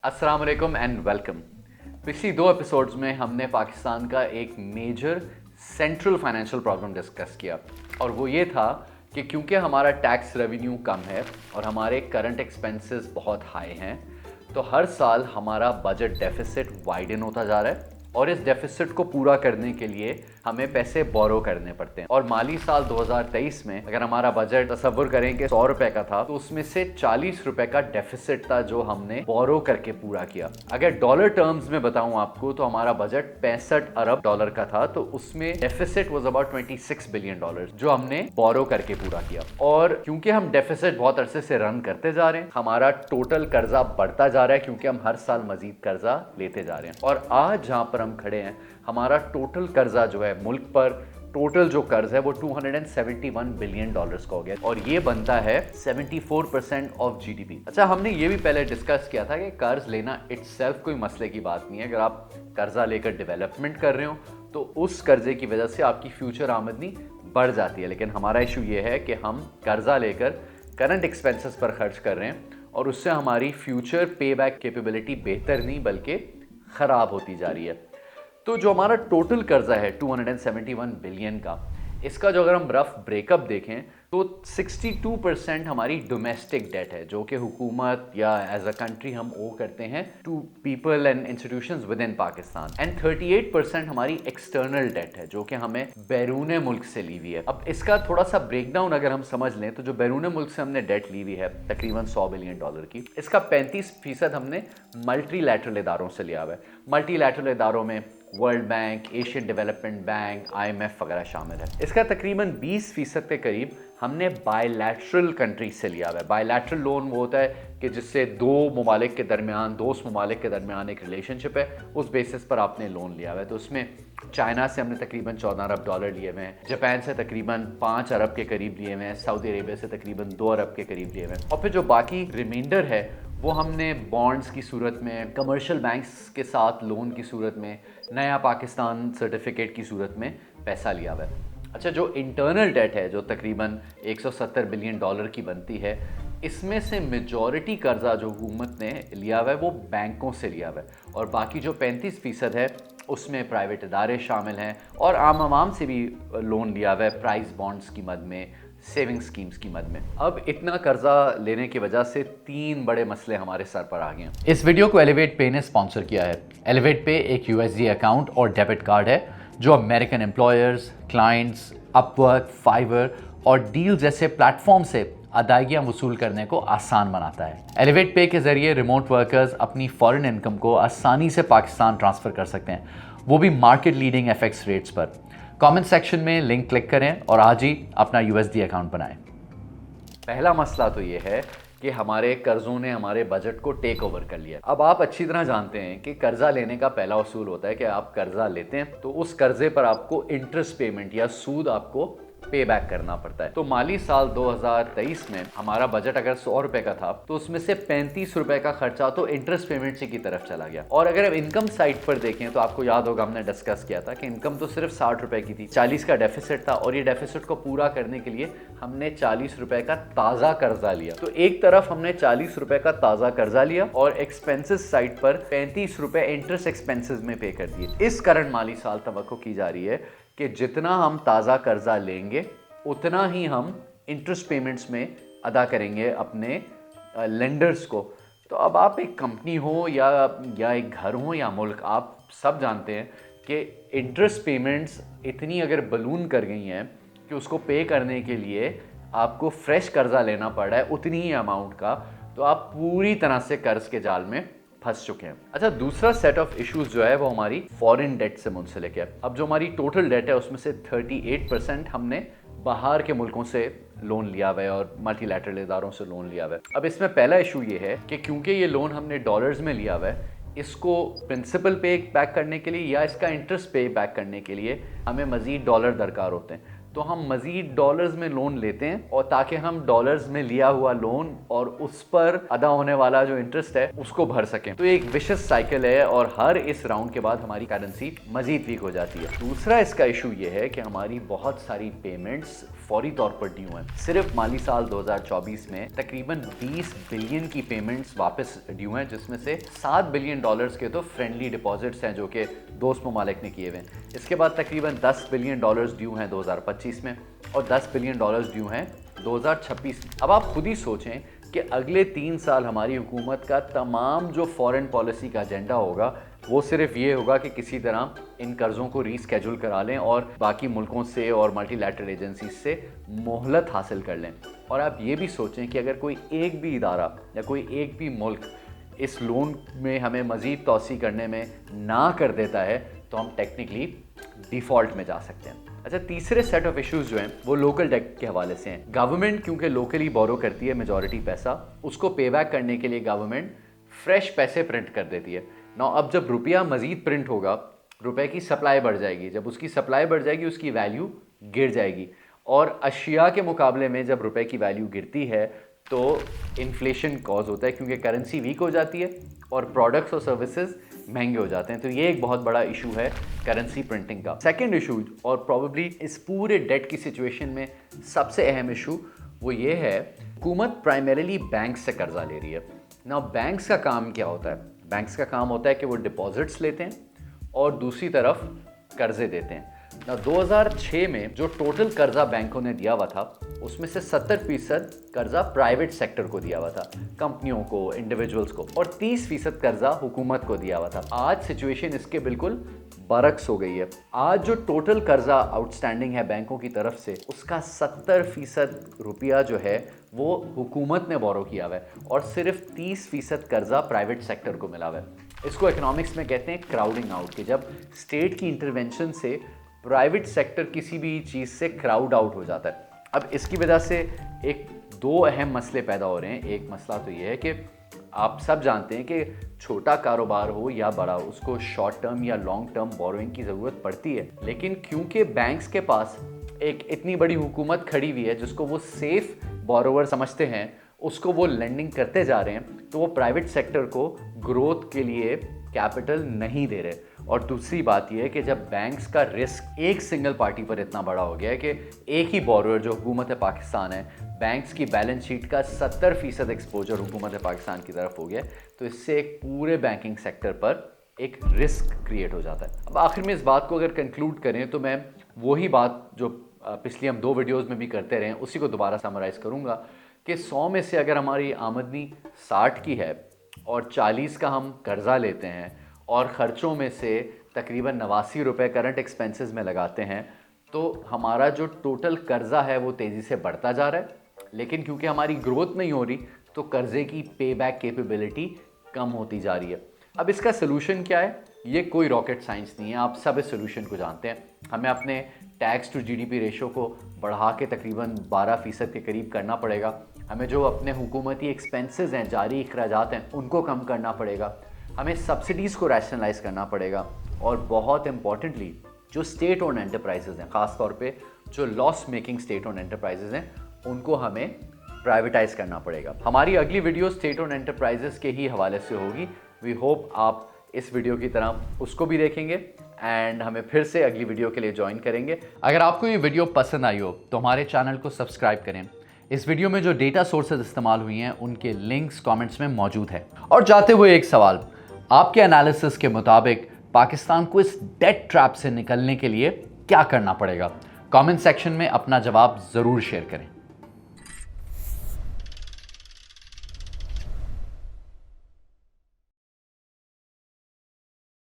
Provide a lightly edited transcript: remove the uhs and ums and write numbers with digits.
अस्सलाम वालेकुम and welcome. पिछली दो एपिसोड्स में हमने पाकिस्तान का एक major central financial problem discuss किया और वो ये था कि क्योंकि हमारा टैक्स रेवेन्यू कम है और हमारे करंट एक्सपेंसेस बहुत हाई हैं तो हर साल हमारा बजट डेफिसिट वाइडन होता जा रहा है और इस डेफिसिट को पूरा करने के लिए हमें पैसे बोरो करने पड़ते हैं। और माली साल 2023 में अगर हमारा बजट तसव्वुर करें कि 100 रुपए का था तो उसमें से 40 रुपए का डेफिसिट था जो हमने बोरो करके पूरा किया। अगर डॉलर टर्म्स में बताऊं आपको तो हमारा बजट 65 अरब डॉलर का था, तो उसमें deficit was about 26 billion dollar जो हमने बोरो करके पूरा किया। और क्योंकि हम डेफिसिट बहुत अरसे से रन करते जा रहे हैं, हमारा टोटल कर्जा बढ़ता जा रहा है क्योंकि हम हर साल मजीद कर्जा लेते जा रहे हैं। और आज जहां पर हम खड़े हैं हमारा टोटल कर्जा जो है मुल्क पर टोटल जो कर्ज है वो 271 बिलियन डॉलर्स का हो गया और ये बनता है 74% ऑफ जीडीपी। अच्छा, हमने ये भी पहले डिस्कस किया था कि कर्ज लेना इटसेल्फ कोई मसले की बात नहीं है। अगर आप कर्जा लेकर डेवलपमेंट कर रहे हो तो उस कर्जे की वजह से आपकी फ्यूचर आमदनी बढ़ जाती है। लेकिन हमारा इशू ये है कि हम कर्जा लेकर करंट एक्सपेंसेस पर खर्च कर रहे हैं और उससे हमारी फ्यूचर पे बैक कैपेबिलिटी बेहतर नहीं बल्कि ख़राब होती जा रही है। तो जो हमारा टोटल कर्जा है 271 बिलियन का, इसका जो अगर हम रफ ब्रेकअप देखें तो 62% हमारी डोमेस्टिक डेट है जो कि हुकूमत या एज अ कंट्री हम ओ करते हैं to people and institutions within Pakistan, and 38% हमारी एक्सटर्नल डेट है जो कि हमें बैरून मुल्क से ली हुई है। अब इसका थोड़ा सा ब्रेकडाउन अगर हम समझ लें तो जो बैरून मुल्क से हमने डेट ली हुई है तकरीबन 100 बिलियन डॉलर की, इसका 35% हमने मल्टीलैटरल इदारों से लिया हुआ है। मल्टीलैटरल इदारों में world bank, Asian development bank, IMF वगैरह शामिल है। इसका तकरीबन 20% के करीब हमने बायलैटरल कंट्रीज से लिया हुआ है। बायलैटरल लोन वो होता है कि जिससे दो ममालिक के दरमियान, दोस्त ममालिक के दरमियान एक रिलेशनशिप है, उस बेसिस पर आपने लोन लिया हुआ है। तो उसमें चाइना से हमने तकरीबन 14 अरब डॉलर लिए हुए हैं, जापान से तकरीबन 5 अरब के करीब लिए हुए हैं, सऊदी अरेबिया से तकरीबन 2 अरब के करीब लिए हुए हैं। और फिर जो बाकी रिमाइंडर है वो हमने बॉन्ड्स की सूरत में, कमर्शियल बैंक्स के साथ लोन की सूरत में, नया पाकिस्तान सर्टिफिकेट की सूरत में पैसा लिया हुआ है। अच्छा, जो इंटरनल डेट है जो तकरीबन 170 बिलियन डॉलर की बनती है, इसमें से मेजॉरिटी कर्जा जो हुकूमत ने लिया हुआ है वो बैंकों से लिया हुआ है और बाकी जो 35% है उसमें प्राइवेट इदारे शामिल हैं और आम से भी लोन लिया हुआ है प्राइस बॉन्ड्स की मद में, सेविंग स्कीम्स की मद में। अब इतना कर्जा लेने की वजह से 3 बड़े मसले हमारे सर पर आ गए हैं। इस वीडियो को एलिवेट पे ने स्पॉन्सर किया है। एलिवेट पे एक USD अकाउंट और डेबिट कार्ड है जो American employers, clients, Upwork, Fiverr और डील जैसे प्लेटफॉर्म से अदायगियां वसूल करने को आसान बनाता है। एलिवेट पे के जरिए रिमोट वर्कर्स अपनी फॉरेन इनकम को आसानी से पाकिस्तान ट्रांसफर कर सकते हैं, वो भी मार्केट लीडिंग FX रेट्स पर। कमेंट सेक्शन में लिंक क्लिक करें और आज ही अपना USD अकाउंट बनाएं। पहला मसला तो ये है कि हमारे कर्जों ने हमारे बजट को टेक ओवर कर लिया। अब आप अच्छी तरह जानते हैं कि कर्जा लेने का पहला उसूल होता है कि आप कर्जा लेते हैं तो उस कर्जे पर आपको इंटरेस्ट पेमेंट या सूद आपको पे बैक करना पड़ता है। तो माली साल 2023 में हमारा बजट अगर 100 रुपए का था तो उसमें से 35 रुपए का खर्चा तो इंटरेस्ट पेमेंट से की तरफ चला गया। और अगर हम इनकम साइड पर देखें तो आपको याद होगा हमने डिस्कस किया था कि इनकम तो सिर्फ 60 रुपए की थी, 40 का डेफिसिट था और ये डेफिसिट को पूरा करने के लिए हमने 40 रुपए का ताज़ा कर्जा लिया। तो एक तरफ हमने 40 रुपए का ताज़ा कर्जा लिया और एक्सपेंसेस साइड पर 35 रुपए इंटरेस्ट एक्सपेंसेस में पे कर दिए। इस करंट माली साल तवक्को की जा रही है कि जितना हम ताज़ा कर्जा लेंगे उतना ही हम इंटरेस्ट पेमेंट्स में अदा करेंगे अपने लेंडर्स को। तो अब आप एक कंपनी हो या एक घर हो या मुल्क, आप सब जानते हैं कि इंटरेस्ट पेमेंट्स इतनी अगर बलून कर गई हैं कि उसको पे करने के लिए आपको फ्रेश कर्जा लेना पड़ रहा है उतनी ही अमाउंट का, तो आप पूरी तरह से कर्ज के जाल में फंस चुके हैं। अच्छा, दूसरा सेट ऑफ इश्यूज जो है वो हमारी फॉरेन डेट से मुंसलिक है। अब जो हमारी टोटल डेट है उसमें से 38% हमने बाहर के मुल्कों से लोन लिया हुआ है और मल्टीलैटरल इदारों से लोन लिया हुआ है। अब इसमें पहला इशू ये है कि क्योंकि ये लोन हमने डॉलर्स में लिया हुआ है, इसको प्रिंसिपल पे बैक करने के लिए या इसका इंटरेस्ट पे बैक करने के लिए हमें मज़ीद डॉलर दरकार होते हैं। तो हम मज़ीद डॉलर्स में लोन लेते हैं और ताकि हम डॉलर्स में लिया हुआ लोन और उस पर अदा होने वाला जो इंटरेस्ट है उसको भर सकें। तो एक विशेष साइकिल है और हर इस राउंड के बाद हमारी करेंसी मज़ीद वीक हो जाती है। दूसरा इसका इशू ये है कि हमारी बहुत सारी पेमेंट्स फौरी तौर पर ड्यू हैं। सिर्फ माली साल 2024 में तकरीबन 20 बिलियन की पेमेंट्स वापस ड्यू हैं, जिसमें से 7 बिलियन डॉलर्स के तो फ्रेंडली डिपॉजिट्स हैं जो कि दोस्त ममालिक ने किए हुए हैं। इसके बाद तकरीबन 10 बिलियन डॉलर्स ड्यू हैं 2025 में और 10 बिलियन डॉलर्स ड्यू हैं 2026 में। अब आप खुद ही सोचें कि अगले 3 साल हमारी हुकूमत का तमाम जो फॉरेन पॉलिसी का एजेंडा होगा वो सिर्फ ये होगा कि किसी तरह इन कर्ज़ों को रीस्केड्यूल करा लें और बाकी मुल्कों से और मल्टीलैटरल एजेंसीज से मोहलत हासिल कर लें। और आप ये भी सोचें कि अगर कोई एक भी इदारा या कोई एक भी मुल्क इस लोन में हमें मज़ीद तोसी करने में ना कर देता है तो हम टेक्निकली डिफ़ॉल्ट में जा सकते हैं। अच्छा, तीसरे सेट ऑफ इश्यूज जो हैं वो लोकल डेट के हवाले से हैं। गवर्नमेंट क्योंकि लोकली बोरो करती है मेजॉरिटी पैसा, उसको पे बैक करने के लिए गवर्नमेंट फ्रेश पैसे प्रिंट कर देती है ना। अब जब रुपया मज़ीद प्रिंट होगा, रुपए की सप्लाई बढ़ जाएगी, जब उसकी सप्लाई बढ़ जाएगी उसकी वैल्यू गिर जाएगी और अशिया के मुकाबले में जब रुपए की वैल्यू गिरती है तो इन्फ्लेशन कॉज होता है क्योंकि करेंसी वीक हो जाती है और प्रोडक्ट्स और सर्विसेज महंगे हो जाते हैं। तो ये एक बहुत बड़ा इशू है करेंसी प्रिंटिंग का। सेकंड इशू और प्रॉब्ली इस पूरे डेट की सिचुएशन में सबसे अहम इशू वो ये है, हुकूमत प्राइमरीली बैंक्स से कर्जा ले रही है ना। बैंक्स का काम क्या होता है? बैंक्स का काम होता है कि वो डिपॉजिट्स लेते हैं और दूसरी तरफ कर्जे देते हैं ना। 2006 में जो टोटल कर्जा बैंकों ने दिया हुआ था उसमें से 70% कर्जा प्राइवेट सेक्टर को दिया हुआ था, कंपनियों को, इंडिविजुअल्स को, और 30% कर्जा हुकूमत को दिया हुआ था। आज सिचुएशन इसके बिल्कुल बरक्स हो गई है। आज जो टोटल कर्जा आउटस्टैंडिंग है बैंकों की तरफ से उसका 70% रुपया जो है वो हुकूमत ने बोरो किया हुआ है और सिर्फ 30% कर्जा प्राइवेट सेक्टर को मिला हुआ है। इसको इकोनॉमिक्स में कहते हैं क्राउडिंग आउट, कि जब स्टेट की इंटरवेंशन से प्राइवेट सेक्टर किसी भी चीज़ से क्राउड आउट हो जाता है। अब इसकी वजह से एक दो अहम मसले पैदा हो रहे हैं। एक मसला तो ये है कि आप सब जानते हैं कि छोटा कारोबार हो या बड़ा, उसको शॉर्ट टर्म या लॉन्ग टर्म बोरोइंग की ज़रूरत पड़ती है, लेकिन क्योंकि बैंक्स के पास एक इतनी बड़ी हुकूमत खड़ी हुई है जिसको वो सेफ बोरोवर समझते हैं, उसको वो लेंडिंग करते जा रहे हैं, तो वो प्राइवेट सेक्टर को ग्रोथ के लिए कैपिटल नहीं दे रहे। और दूसरी बात यह है कि जब बैंक्स का रिस्क एक सिंगल पार्टी पर इतना बड़ा हो गया है कि एक ही बोरोवर जो हुकूमत पाकिस्तान है, बैंक्स की बैलेंस शीट का 70% एक्सपोजर हुकूमत पाकिस्तान की तरफ हो गया, तो इससे एक पूरे बैंकिंग सेक्टर पर एक रिस्क क्रिएट हो जाता है। अब आखिर में इस बात को अगर कंक्लूड करें तो मैं वही बात जो पिछली हम 2 वीडियोज़ में भी करते रहे उसी को दोबारा समराइज़ करूँगा कि 100 में से अगर हमारी आमदनी 60 की है और 40 का हम कर्ज़ा लेते हैं और ख़र्चों में से तकरीबन 89 रुपये करंट एक्सपेंसेस में लगाते हैं, तो हमारा जो टोटल कर्ज़ा है वो तेज़ी से बढ़ता जा रहा है, लेकिन क्योंकि हमारी ग्रोथ नहीं हो रही तो कर्ज़े की पे बैक कैपेबिलिटी कम होती जा रही है। अब इसका सलूशन क्या है? ये कोई रॉकेट साइंस नहीं है, आप सब इस सलूशन को जानते हैं। हमें अपने टैक्स टू जीडीपी रेशो को बढ़ा के तकरीबन 12% के करीब करना पड़ेगा। हमें जो अपने हुकूमती एक्सपेंसेस हैं, जारी अखराजात हैं, उनको कम करना पड़ेगा। हमें सब्सिडीज़ को रैशनलाइज करना पड़ेगा और बहुत इंपॉर्टेंटली जो स्टेट ओन एंटरप्राइजेज़ हैं, ख़ास तौर पे जो loss making state own enterprises हैं, उनको हमें प्राइवेटाइज करना पड़ेगा। हमारी अगली वीडियो स्टेट ओन एंटरप्राइजेज़ के ही हवाले से होगी। वी होप आप इस वीडियो की तरह उसको भी देखेंगे एंड हमें फिर से अगली वीडियो के लिए ज्वाइन करेंगे। अगर आपको ये वीडियो पसंद आई हो तो हमारे चैनल को सब्सक्राइब करें। इस वीडियो में जो डेटा सोर्सेज इस्तेमाल हुई हैं उनके लिंक्स कमेंट्स में मौजूद है। और जाते हुए एक सवाल, आपके एनालिसिस के मुताबिक पाकिस्तान को इस डेट ट्रैप से निकलने के लिए क्या करना पड़ेगा? कमेंट सेक्शन में अपना जवाब ज़रूर शेयर करें।